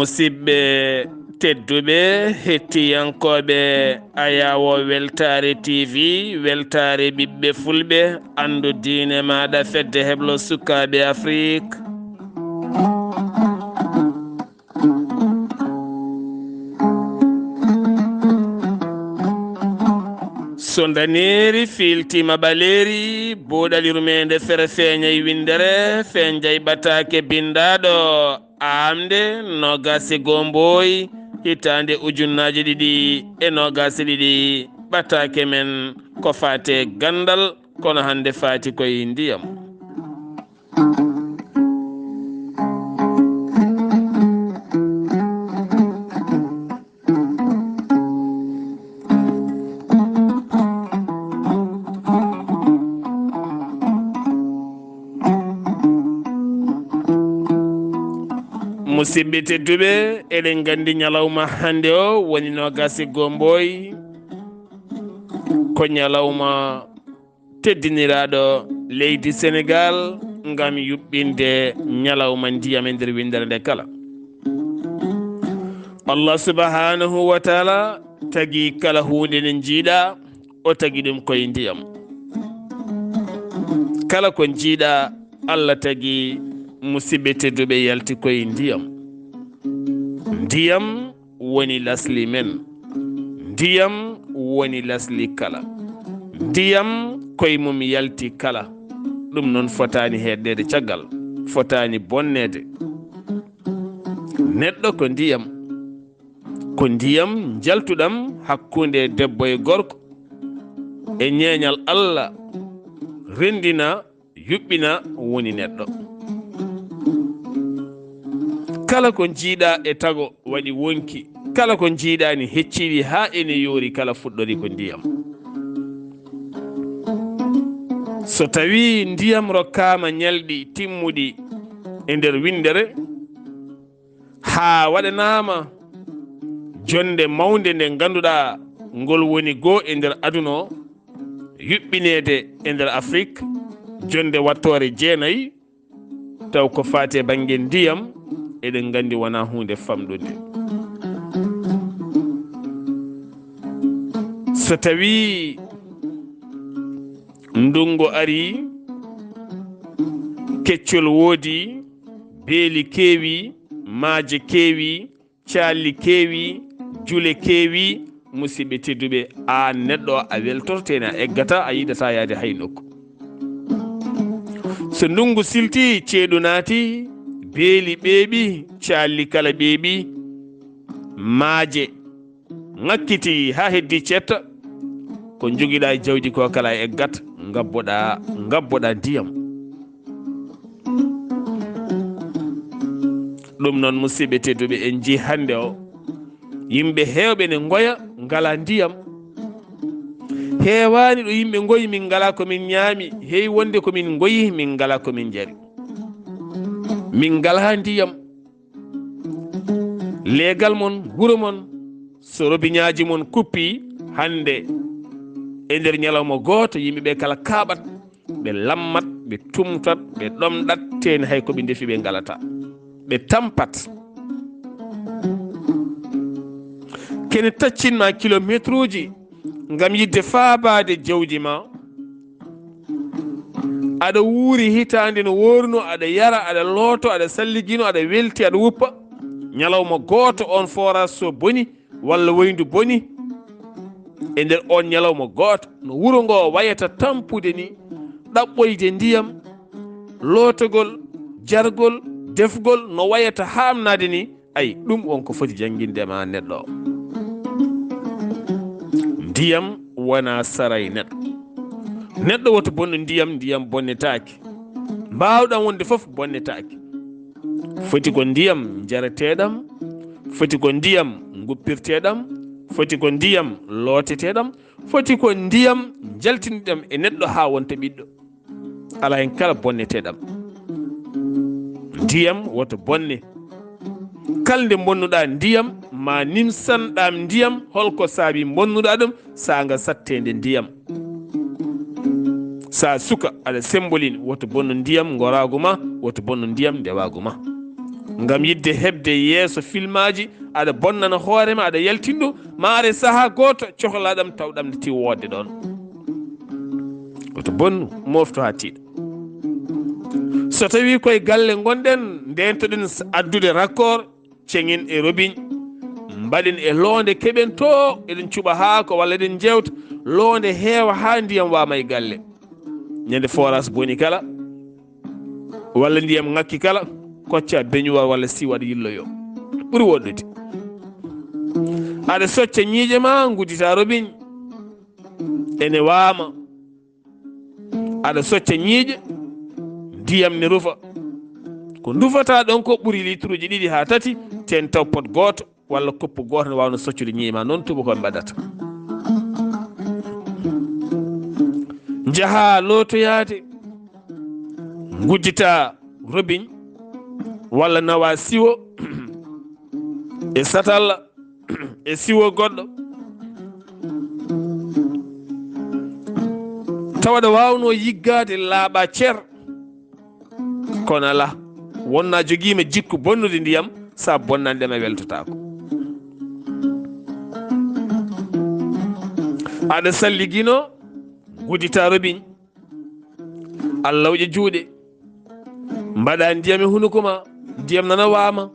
musidɓe tedduɓe hettiyankoɓe ayawo weltare tv weltare ɓiɓɓe fulɓe andu diine maɗa fedde heblo sukaɓe afrique so daneri filtima ɓaleri buuɗal yurmeende fere feeñay windere feñjay ɓataake bindaɗo aaɓnde nogasi mbooy hitande ujunnaji 2 ɓataake men ko faate Ganndal kono hannde faati koye ndiyam musidɓe tedduɓe eɗen gandi ñalawma hannde o woni nogasi mbooy ko ñalawma teddiniraɗo leydi Sénégal ngam yuɓɓinde ñalawma ndiyam e nder windere nde kala Allah subhanahu wa taala tagi kala hunde nde jiiɗa o tagi ɗum koye ndiyam kala ko jiiɗa Allah tagi musidɓe tedduɓe yalti koye ndiyam ndiyam woni lasli men ndiyam woni lasli kala ndiyam koye mum yalti kala ɗum noon fotani heddede caggal fotani bonnede neɗɗo ko ndiyam jaltuɗam hakkunde debbo e gorko e ñeeñal Allah rendina yuɓɓina woni neɗɗo kala ko jiiɗa e tago waɗi wonki kala ko jiiɗa ni hecciɗi ha ene yoori kala fuɗɗori ko ndiyam so tawi ndiyam rokkama ñalɗi timmuɗi e nder windere ha waɗanama jonde mawde nde ganduɗa ngol woni goo e nder aduna o yuɓɓinede e nder Afrique jonde wattore 9 taw ko faate banggue ndiyam eɗen gandi wona hunde famɗude so tawi ndungu ari keccol woodi beeli keewi maaje keewi calli keewi jule keewi musidɓe tedduɓe a neɗɗo a weltortene a eggata a yiɗata yaade hay nokku so ndungu silti ceeɗu naati beeli ɓeeɓi calli kala ɓeeɓi maaje ŋakkiti ha heddi cetta ko joguiɗa e jawdi ko kala eggata ngabboɗa ndiyam ɗum noon musidɓe tedduɓe en jii hannde o yimɓe hewɓe ne goya ngala ndiyam heewani ɗo yimɓe goyi min ngala komin ñaami heewi wonde komin goyi min ngala komin jari min ngala ndiyam leegal mon wuro mon so robiñaji mon kuppi hande e nder ñalawma gooto yimɓeɓe kala kaaɓat ɓe lammat ɓe tumtat ɓe ɗomɗat teni hay koɓe defi ɓe ngalata ɓe tampat kene taccinma kilométre uji ngam yidde faabade jawdi ma aɗa wuuri hitande no worno aɗa yara aɗa looto aɗa salligino aɗa welti aɗa wuppa ñalawma gooto on forage so boni walla woyndu boni e nder on ñalawma gooto no wuro ngo wayata tampude ni ɗaɓɓoyde ndiyam lootogol jargol defgol no wayata hamnade ni ay ɗum on ko foti janguindema neɗɗo o ndiyam wona saray neɗɗo woto bonno ndiyam bonnetake mbawɗam wonde foof bonnetake foti ko ndiyam jarateɗam foti ko ndiyam guppirteɗam foti ko ndiyam looteteɗam foti ko ndiyam jaltiniɗam e neɗɗo ha wonta ɓiɗɗo ala hen kala bonneteɗam ndiyam woto bonne kala nde bonnuɗa ndiyam ma nimsanɗam ndiyam holko saabi bonnuɗa ɗum saga sattede ndiyam sa suka aɗa sembolini woto bonno ndiyam gorago ma woto bonno ndiyam ndewago ma ngam yidde hebde yeeso filmaji aɗa bonnana hoorema aɗa yaltinɗo maare saaha goto cohlaɗam tawɗam nde tiw wodde ɗon oto bonnu mofto ha tiiɗa so tawi koye galle gonɗen ndentoɗen addude raccord ceŋin e robiñ mbaɗen e loonde keɓen to eɗen cuɓa haako walla eɗen jewta loonde heewa ha ndiyam wama e galle ñande forage boni kala walla ndiyam ŋakki kala kocca beñuwar walla siwaɗa yilloyo ɓuuri woɗɗude aɗa socca ñiiƴe ma guddita robiñ ene waama aɗa socca ñiiƴe ndiyam ne rufa ko dufata ɗon ko ɓuuri litre uji 2 ha 3 ten taw pot goto walla koppu goto ne wawno soccude ñiiƴe ma noon tuba koɓe mbaɗata jaha lotoyade guddita robiñ walla nawa siwo e satalla e siwo goɗɗo tawaɗa wawno yiggade laaɓa cer kono ala wonna joguima jikku bonnude ndiyam sa bonnani ɗema weltotako aɗa salligino guddita robiñ allawƴe juuɗe mbaɗa ndiyam e hunuko ma ndiyam nana wama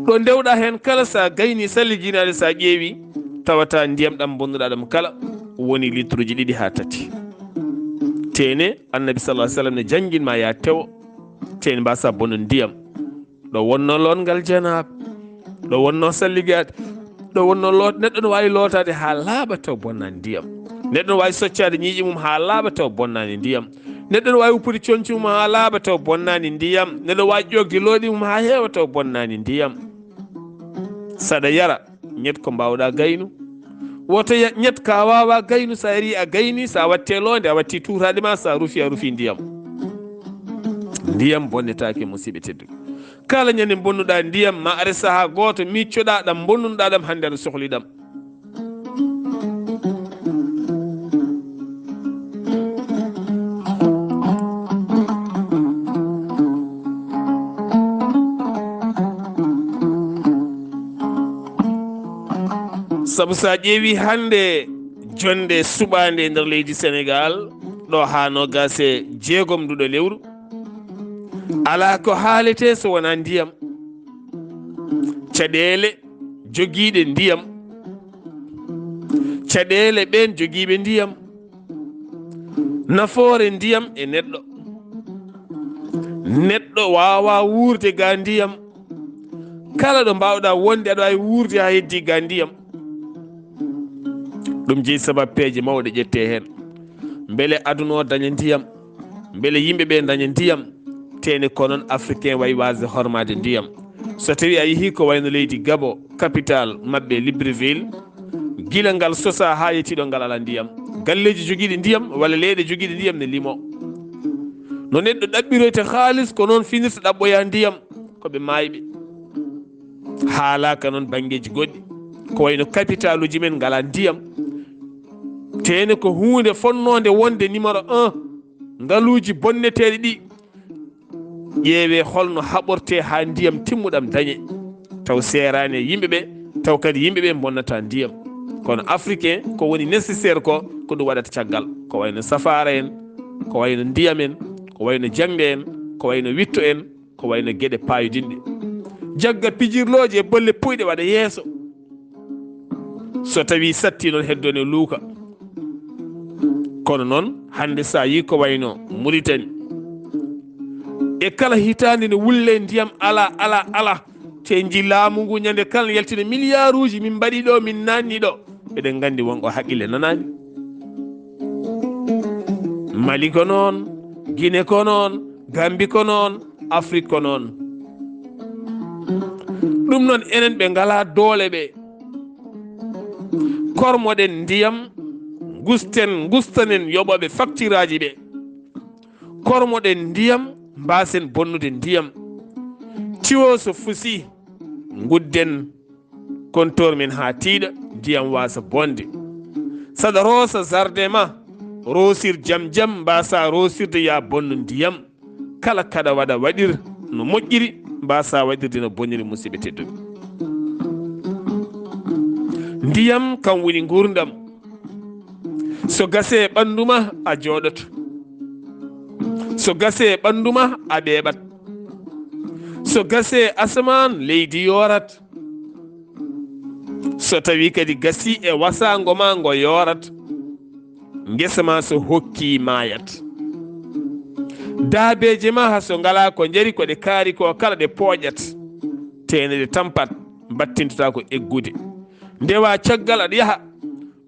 ɗo ndewɗa hen kala sa gayni salliginaɗe sa ƴeewi tawata ndiyam ɗam bonnuɗa ɗam kala woni litre uji 2 ha 3 tene annabi sallah sallam ne jangguinma ya tewo tene mbasa bonno ndiyam ɗo wonno longal janaba ɗo wonno salligade ɗo wonno neɗɗo no wawi lotade ha laaɓa taw bonnani ndiyam neɗɗo no wawi soccade ñiiƴe mum ha laaɓa taw bonnani ndiyam neɗɗo no wawi uppude conci mum ha laaɓa taw bonnani ndiyam neɗɗo wawi ƴogde looɗi mum ha heewa taw bonnani ndiyam saɗa yara ñet ko mbawɗa gaynu woto ñet ka wawa gaynu sa yari a gayni sa watte londe a watti tutaɗe ma sa rufi a rufi ndiyam ndiyam bonnetake musidɓe tedduɓe kala ñande bonnuɗa ndiyam ma are saaha goto miccoɗa ɗam bonnunoɗa ɗam hande aɗa sohliɗam saabu sa ƴeewi hande jonde suɓade nder leydi Sénégal ɗo ha nogase 6 nduɗo lewru ala ko haalete so wona ndiyam caɗele joguiɗe ndiyam caɗele ɓen joguiɓe ndiyam nafoore ndiyam e neɗɗo wawa wuurde ga ndiyam kala ɗo mbawɗa wonde aɗa wawi wuurde ha heddi ga ndiyam ɗum jeeyi sababpeje mawɗe ƴette hen beele aduna o daña ndiyam beele yimɓeɓe daña ndiyam tene ko noon africain wayi wasde hormade ndiyam so tawi a yeehi ko wayno leydi Gabo capital mabɓe Libreville guila ngal sosa ha yettiɗo ngal ala ndiyam galleji joguiɗi ndiyam walla leyɗe joguiɗe ndiyam ne limo no neɗɗo ɗaɓɓiroyte haalis ko noon finirta ɗaɓɓoya ndiyam koɓe mayɓe haalaka noon banggueji goɗɗi ko wayno capital uji men ngala ndiyam tene ko hunde fonnode wonde numéro 1 ngaluji bonneteɗe ɗi ƴeewe holno haɓorte ha ndiyam timmuɗam dañe taw serani e yimɓeɓe taw kadi yimɓeɓe bonnata ndiyam kono africain ko woni nécessaire ko ɗum waɗata caggal ko wayno safara en ko wayno ndiyam en ko wayno jangde en ko wayno witto en ko wayno gueɗe payodinɗe jagga pijirloje e bolle puyɗe waɗa yeeso so tawi satti noon heddone luuka kono noon hande sa yi ko wayno Mauritanie e kala hitande ne wulle ndiyam ala te ji laamu ngu ñande kala yaltino milliard uji min mbaɗi ɗo min nanni ɗo eɗen gandi wonko haqqille nanani Mali ko noon Guinée ko noon Gambie ko noon Afrique ko noon ɗum noon enen ɓe ngala doole ɓe kormoɗen ndiyam gustanen yoɓoɓe facture aji ɓe kormoɗen ndiyam mbasen bonnude ndiyam tiwo so fusi gudden compteur men ha tiiɗa ndiyam wasa bonde saɗa roosa jardin ma roosir jam mbasa roosirde ya bonnu ndiyam kala kaɗa waɗa waɗir no moƴƴiri mbasa waɗirde no bonniri musidɓe tedduɓe. Ndiyam kam woni gurdam. So gase ɓandu ma a jooɗoto, so gase ɓandu ma a ɓeeɓat, so gase asaman leydi yorat, so tawi kadi gasi e wasago ma ngo yorat, ngesa ma so hokki mayat. Daabeje ma ha so ngala ko jari ko ɗe kaari ko kala ɗe pooƴat tene ɗe tampat battintota ko eggude. Ndewa caggal aɗa yaha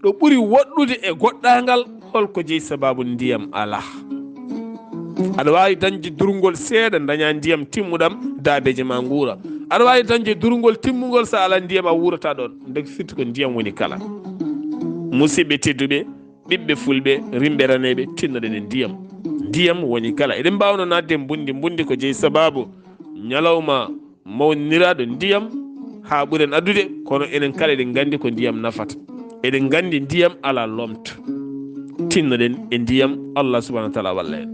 ɗo ɓuri woɗɗude e goɗɗangal holko jeyi sababu ndiyam ala. Aɗa wawi dañde durgol seeɗa daña ndiyam timmuɗam daabeje ma nguura. Aɗa wawi dañde durgol timmugol sa ala ndiyam a wurata ɗon. Ndeg firti ko ndiyam woni kala. Musidɓe tedduɓe, ɓiɓɓe fulɓe, rimɓe raneɓe, tinnoɗen e ndiyam. Ndiyam woni kala. Eɗen mbawno nadde mbundi ko jeyi sababu ñalawma mawniraɗo ndiyam ha ɓuren addude, kono enen kala eɗen gandi ko ndiyam nafata. Eɗen gandi ndiyam ala lomto. Tinnoɗen e ndiyam, Allah subhanahu wa taala walla en.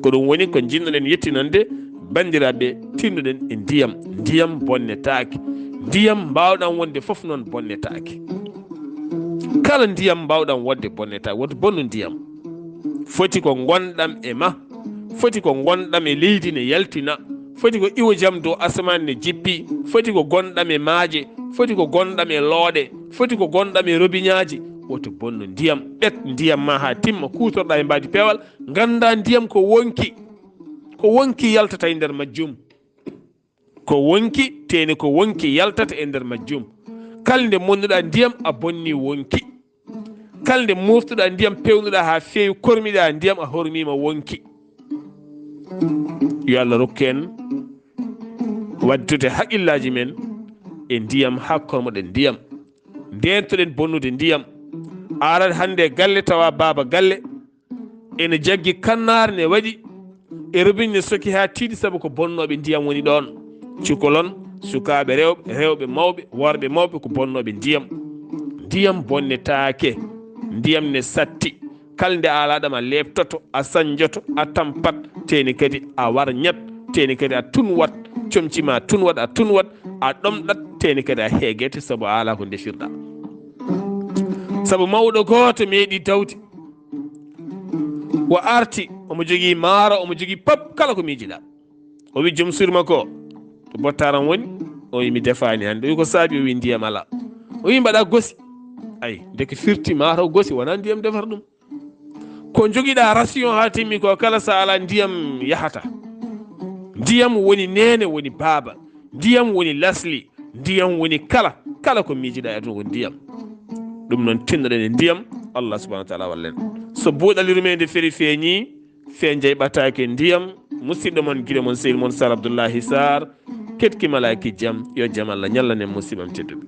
Ko ɗum woni ko jinnoɗen yettinande bandiraɓe, tinnoɗen e ndiyam. Ndiyam bonnetake. Ndiyam mbawɗan wonde fof noon bonnetake. Kala ndiyam mbawɗan wonde bonnetake, woto bonnu ndiyam. Foti ko gonɗam e ma, foti ko gonɗam e leydi ne yaltina, foti ko iwo jam dow asaman ne jippi, foti ko gonɗam e maaje, foti ko gonɗam e looɗe, foti ko gonɗam e robiñaji. Woto bonnu ndiyam. ɓet ndiyam ma ha timma, kutorɗa e mbadi pewal, ganda ndiyam ko wonki yaltata e nder majjum, ko wonki tene ko wonki yaltata e nder majjum. Kala nde monnuɗa ndiyam a bonni wonki, kala nde moftuɗa ndiyam pewnuɗa ha feewi, kormiɗa ndiyam a hormima wonki. Yo Allah rokku en waddude haqqillaji men e ndiyam ha kormoɗen ndiyam, ndentoɗen bonnude ndiyam. Arat hannde galle tawa baba galle ene jaggi kannare ne waɗi e robine ne soki ha tiiɗi, saabu ko bonnoɓe ndiyam woni ɗon. Cukolon, sukaɓe rewɓe mawɓe, worɓe mawɓe ko bonnoɓe ndiyam. Ndiyam bonnetake, ndiyam ne satti. Kala nde alaɗam a lebtoto, a sañjoto, a tampat, teni kadi a warñat, teni kadi a tunwat, comcima a tunwat, a ɗomɗat, teni kadi a heeguete, saabu a ala ko defirɗa. Saabu mawɗo goto meeɗi dawde, o arti omo jogui maaro, omo jogui pop kala ko miijiɗa. O wi joom suur makko to bottaram woni, o wi mi defani hannde. O wi ko saabi? O wi ndiyam ala. O wi mbaɗa gosi. Ayi, deke firti maaro gosi wona ndiyam defata ɗum. Ko joguiɗa ration ha timmi ko kala sa ala ndiyam yahata. Ndiyam woni nene, woni baaba. Ndiyam woni lasli. Ndiyam woni kala ko miijiɗa e aduna ko ndiyam. Ɗum noon tinnoɗen e ndiyam, Allah subhanahu wa taala wallen. So buuɗal yurmeende feri feeñi, feeñjay ɓataake ndiyam. Musidɗo mon guiɗo mon sehil mon Saar Abdullaahi Saar, ketki malaaki jam, yo jam Allah ñallanen musidɓam tedduɓe.